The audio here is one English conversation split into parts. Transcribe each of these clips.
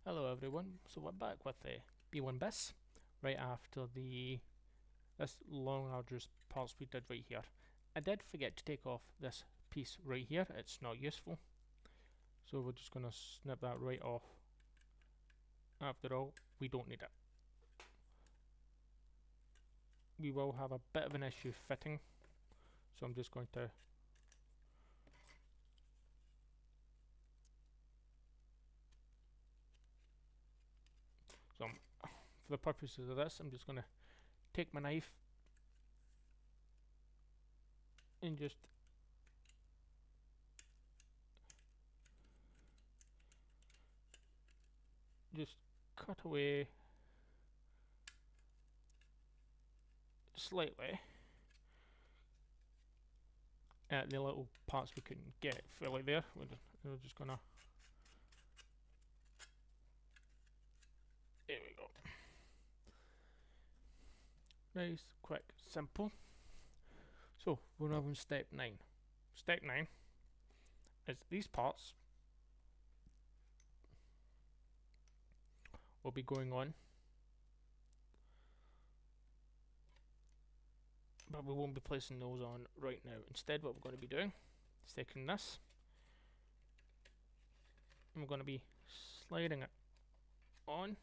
Hello everyone, so we're back with the B1 bis right after this long arduous parts we did right here. I did forget to take off this piece right here, it's not useful, so we're just going to snip that right off. After all, we don't need it. We will have a bit of an issue fitting, so I'm just going to for the purposes of this, I'm just going to take my knife and just cut away slightly at the little parts we couldn't get fully there. We're just gonna, there we go. Nice, quick, simple. So we're now on step 9. Step 9 is these parts will be going on, but we won't be placing those on right now. Instead, what we're going to be doing is taking this and we're going to be sliding it on,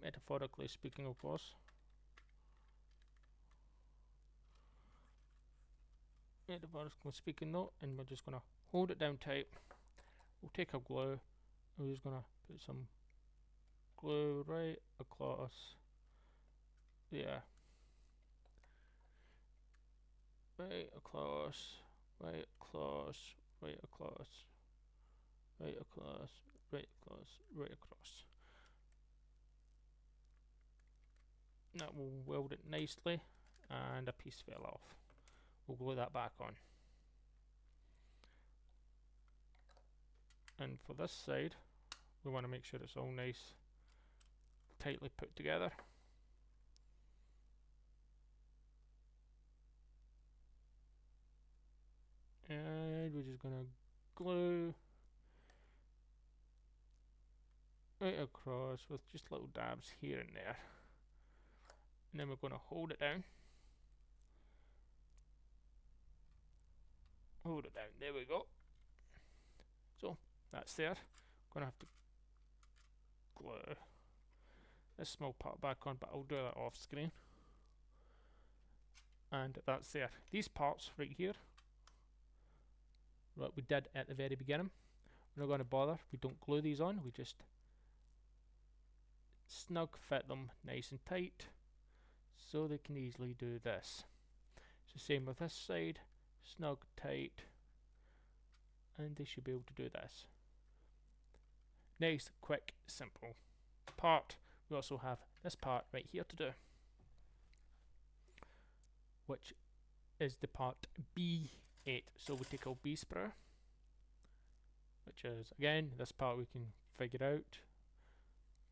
metaphorically speaking, of course. Metaphorically speaking though, and we're just going to hold it down tight. We'll take our glue and we're just going to put some glue right across there. Right across, right across, right across, right across, right across, right across. That will weld it nicely, and a piece fell off. We'll glue that back on. And for this side, we want to make sure it's all nice, tightly put together. And we're just going to glue right across with just little dabs here and there. And then we're going to hold it down. Hold it down, there we go. So that's there. Going to have to glue this small part back on, but I'll do that off screen. And that's there. These parts right here, what we did at the very beginning, we're not going to bother. We don't glue these on, we just snug fit them nice and tight so they can easily do this. It's the same with this side, snug tight, and they should be able to do this. Nice, quick, simple part. We also have this part right here to do, which is the part B8. So we take our B spray, which is again this part we can figure out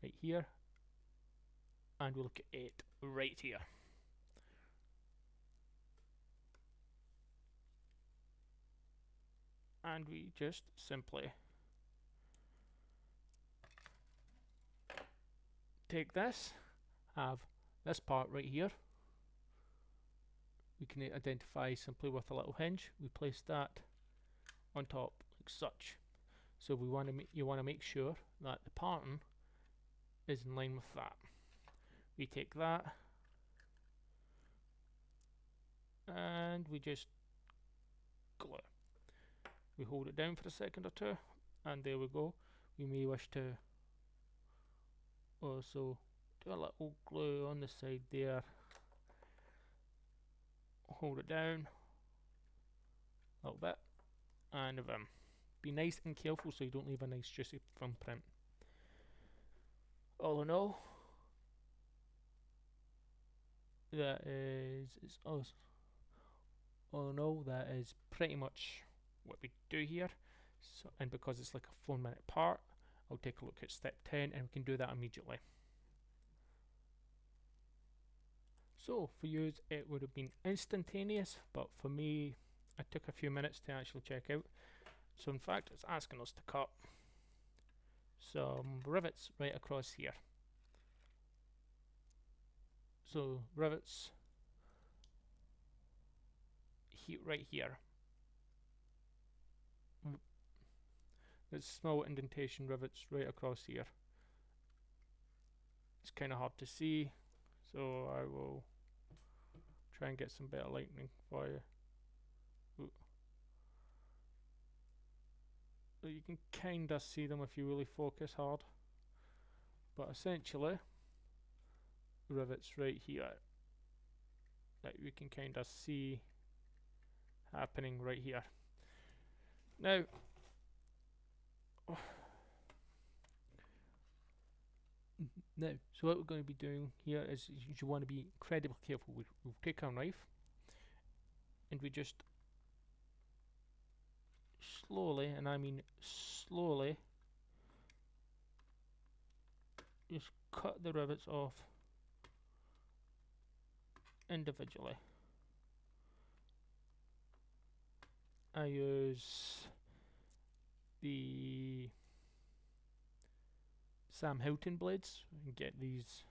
right here, and we'll look at 8 right here. And we just simply take this, have this part right here. We can identify simply with a little hinge. We place that on top like such. So we want to you want to make sure that the pattern is in line with that. We take that and we just glue. We hold it down for a second or two, and there we go. We may wish to also do a little glue on the side there. Hold it down a little bit, and be nice and careful so you don't leave a nice juicy thumbprint. All in all, that is us. All in all, that is pretty much what we do here. So, and because it's like a 4-minute part, I'll take a look at step 10 and we can do that immediately. So for you it would have been instantaneous, but for me I took a few minutes to actually check out. So in fact it's asking us to cut, some rivets right across here. So rivets right here. There's small indentation rivets right across here. It's kind of hard to see, so I will try and get some better lighting for you. Ooh. So you can kind of see them if you really focus hard, but essentially rivets right here that we can kind of see happening right here. Now so what we're going to be doing here is you want to be incredibly careful. We'll take our knife and we just slowly, and I mean slowly, just cut the rivets off individually. I use the Sam Hilton blades and get these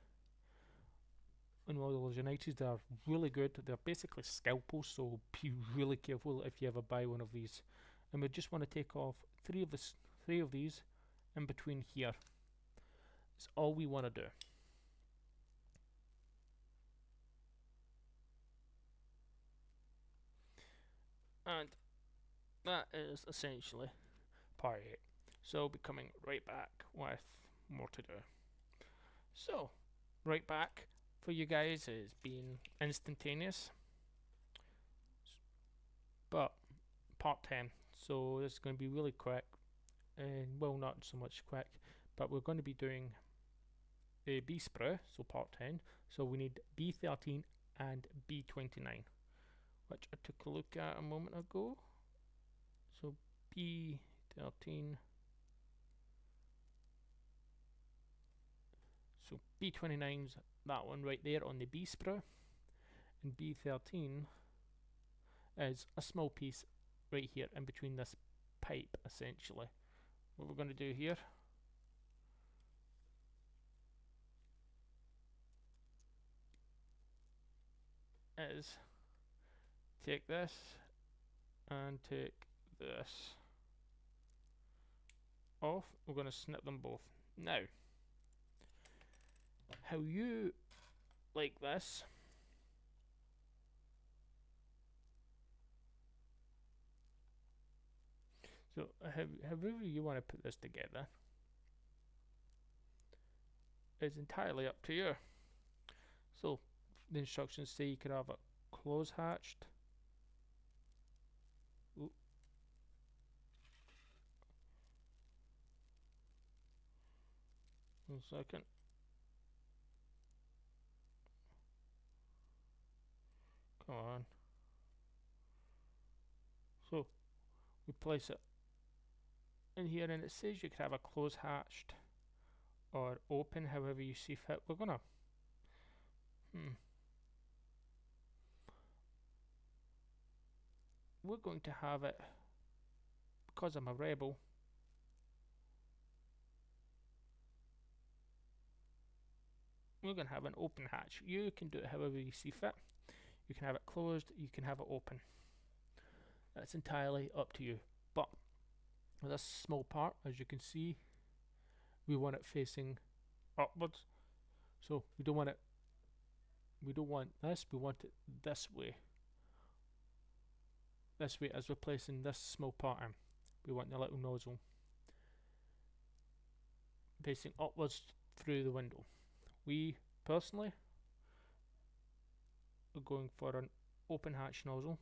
in Models United. They're really good. They're basically scalpels, so be really careful if you ever buy one of these. And we just want to take off three of these in between here. That's all we want to do. And that is essentially part 8. So I'll be coming right back with more to do. So, right back for you guys is being instantaneous, but part 10. So this is going to be really quick, and well, not so much quick, but we're going to be doing the B sprue, so part 10. So we need B13 and B29, which I took a look at a moment ago. So B13. So B29's that one right there on the B sprue, and B13 is a small piece right here in between this pipe, essentially. What we're going to do here is take this and take this off. We're going to snip them both. Now, how you like this so however you want to put this together is entirely up to you. So the instructions say you could have it close hatched. Ooh. One second. Come on. So we place it in here, and it says you could have a close hatched or open, however you see fit. We're gonna we're going to have it, because I'm a rebel, we're going to have an open hatch. You can do it however you see fit. You can have it closed, you can have it open. That's entirely up to you. But with this small part, as you can see, we want it facing upwards. So we don't want this, we want it this way. This way, as we're placing this small part in. We want the little nozzle facing upwards through the window. We personally are going for an open hatch nozzle.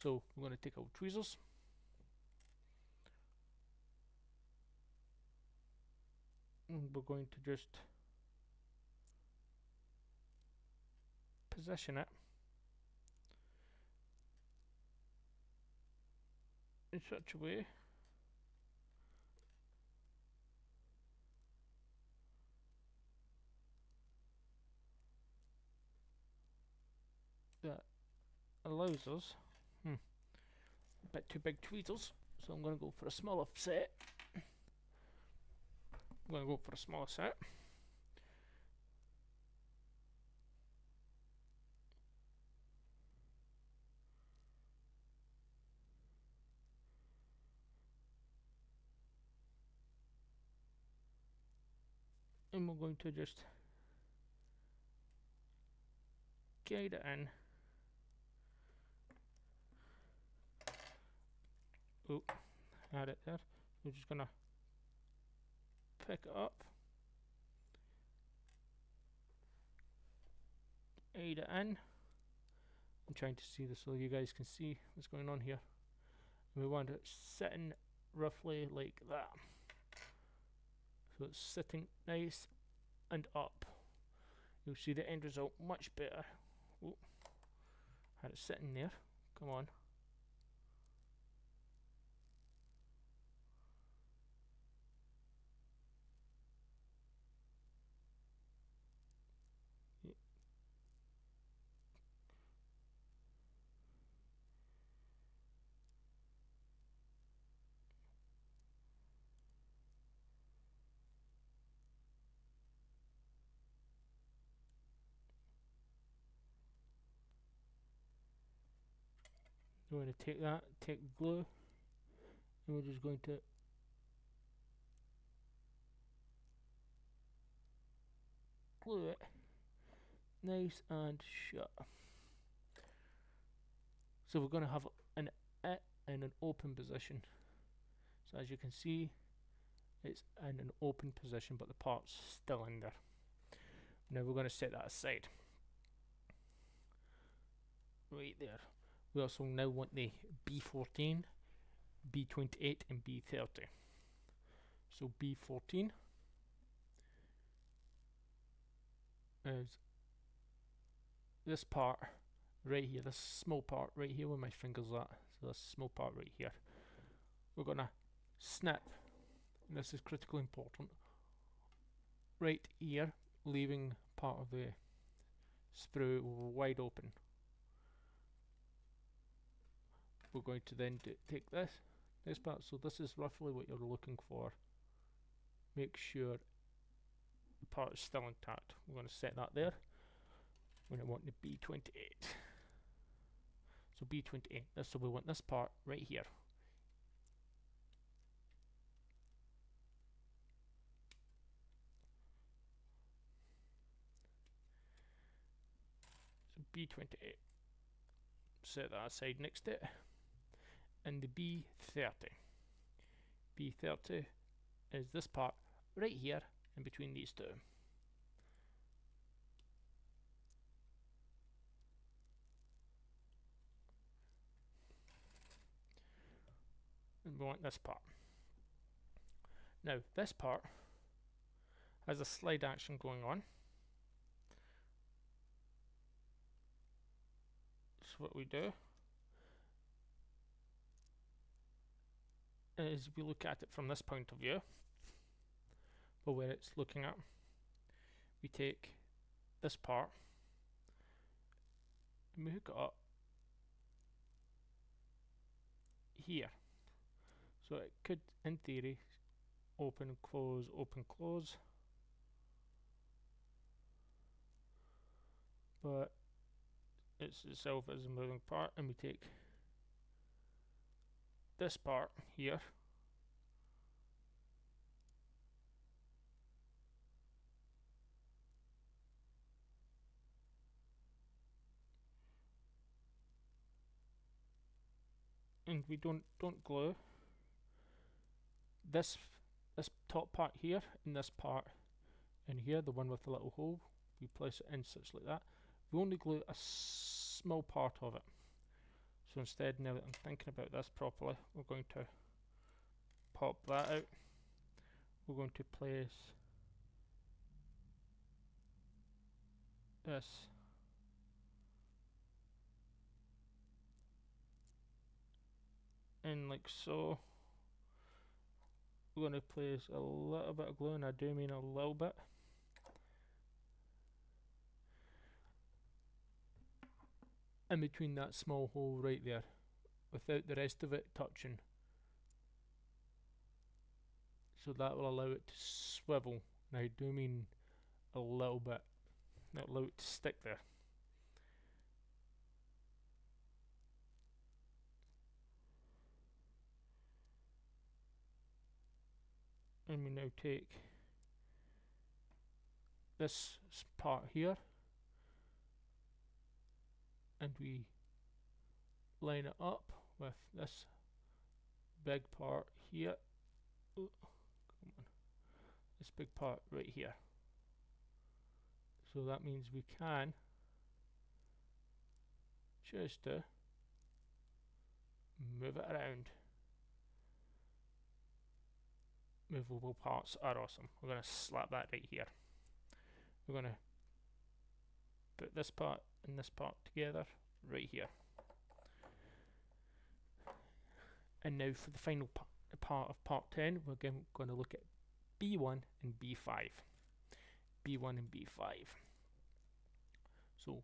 So we're going to take our tweezers and we're going to just position it in such a way that allows us a bit too big tweezers, so I'm going to go for a smaller set. I'm going to go for a smaller set. And we're going to just guide it in. Oh, had it there. We're just going to pick it up, guide it in. I'm trying to see this so you guys can see what's going on here. And we want it sitting roughly like that. So it's sitting nice and up. You'll see the end result much better. Oh, had it sitting there. Come on. We're going to take that, take the glue, and we're just going to glue it nice and shut. So we're going to have an it in an open position. So as you can see, it's in an open position, but the part's still in there. Now we're going to set that aside. Right there. We also now want the B14, B28 and B30. So B14 is this part right here, this small part right here where my finger's at. So this small part right here. We're going to snip, and this is critically important, right here, leaving part of the sprue wide open. We're going to then take this part, so this is roughly what you're looking for. Make sure the part is still intact. We're going to set that there. We're going to want the B28. So B28, so we want this part right here. So B28. Set that aside next to it. And the B30. B30 is this part right here in between these two. And we want this part. Now this part has a slide action going on. So what we do is we look at it from this point of view, but where it's looking at, we take this part and we hook it up here. So it could, in theory, open, close, but it's itself as a moving part, and we take this part here and we don't glue this top part here and this part in here, the one with the little hole. We place it in such like that. We only glue a small part of it. So instead, now that I'm thinking about this properly, we're going to pop that out. We're going to place this in like so. We're going to place a little bit of glue, and I do mean a little bit. In between that small hole right there, without the rest of it touching. So that will allow it to swivel, and I do mean a little bit, not allow it to stick there. And we now take this part here and we line it up with this big part here. Ooh, come on. This big part right here. So that means we can choose to move it around. Movable parts are awesome. We're going to slap that right here. We're going to put this part and this part together right here. And now for the final part of part 10, we're going to look at B1 and B5. B1 and B5. So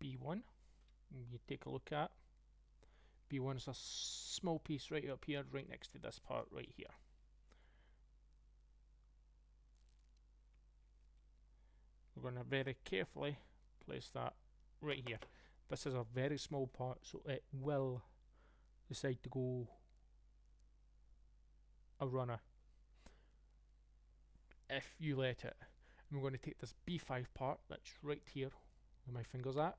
B1, you take a look at. B1 is a small piece right up here, right next to this part right here. We're going to very carefully place that right here. This is a very small part, so it will decide to go a runner if you let it. And we're going to take this B5 part that's right here where my finger's at,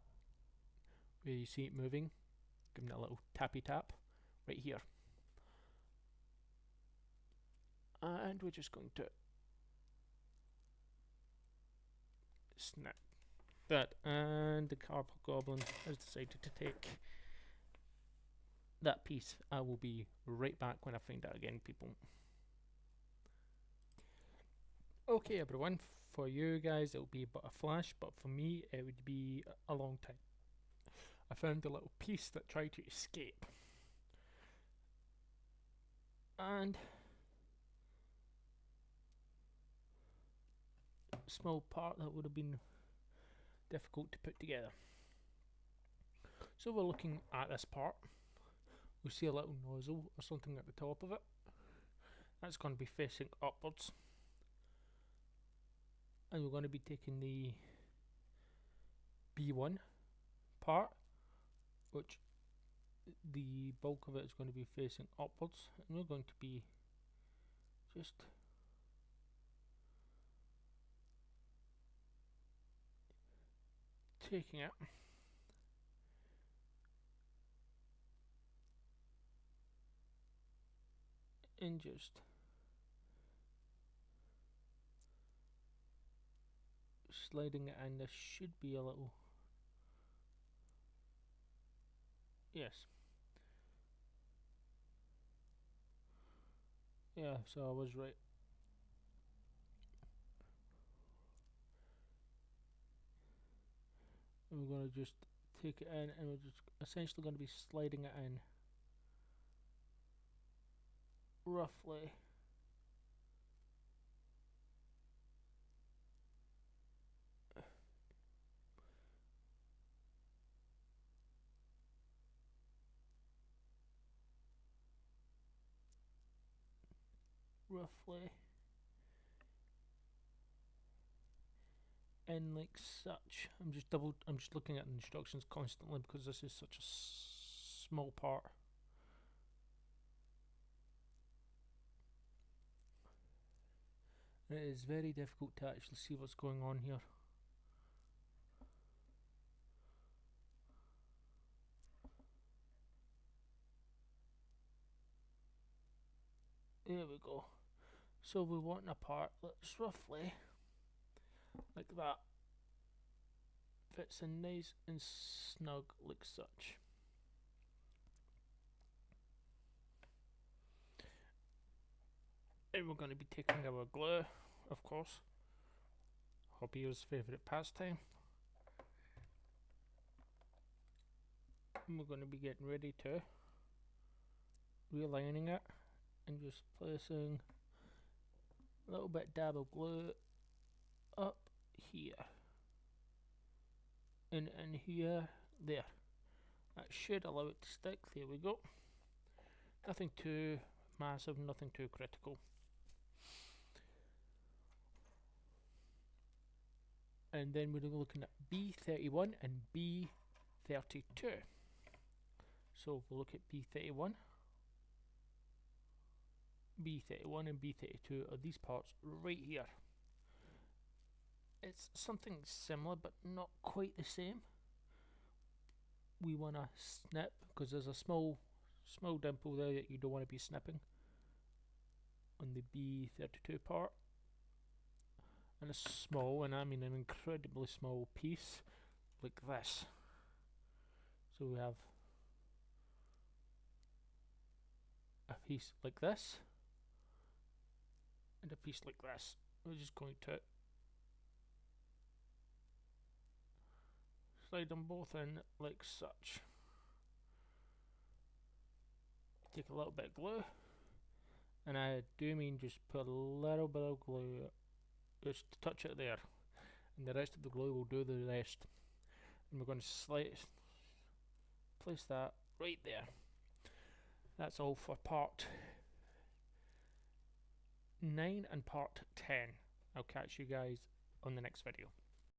where you see it moving, giving it a little tappy tap right here. And we're just going to snap that, and the Carpal Goblin has decided to take that piece. I will be right back when I find out again, people. Okay everyone, for you guys it'll be but a flash, but for me it would be a long time. I found a little piece that tried to escape, and a small part that would have been difficult to put together. So we're looking at this part. We see a little nozzle or something at the top of it. That's going to be facing upwards. And we're going to be taking the B1 part, which the bulk of it is going to be facing upwards, and we're going to be just taking it and just sliding it in. This should be a little, yes, yeah, so I was right. And we're going to just take it in, and we're just essentially going to be sliding it in roughly in like such. I'm just looking at the instructions constantly because this is such a small part. And it is very difficult to actually see what's going on here. There we go. So we want a part that's roughly like that. Fits in nice and snug like such. And we're going to be taking our glue, of course. Hobby's favourite pastime. And we're going to be getting ready to realigning it and just placing a little bit dab of glue up here and in here, there. That should allow it to stick. There we go. Nothing too massive, nothing too critical. and then we're looking at B31 and B32. So we'll look at B31. B31 and B32 are these parts right here. It's something similar but not quite the same. We want to snip because there's a small dimple there that you don't want to be snipping on the B32 part, and a small, and I mean an incredibly small piece like this. So we have a piece like this and a piece like this. We're just going to slide them both in like such. Take a little bit of glue, and I do mean just put a little bit of glue, just to touch it there, and the rest of the glue will do the rest. And we're going to place that right there. That's all for part 9 and part 10. I'll catch you guys on the next video.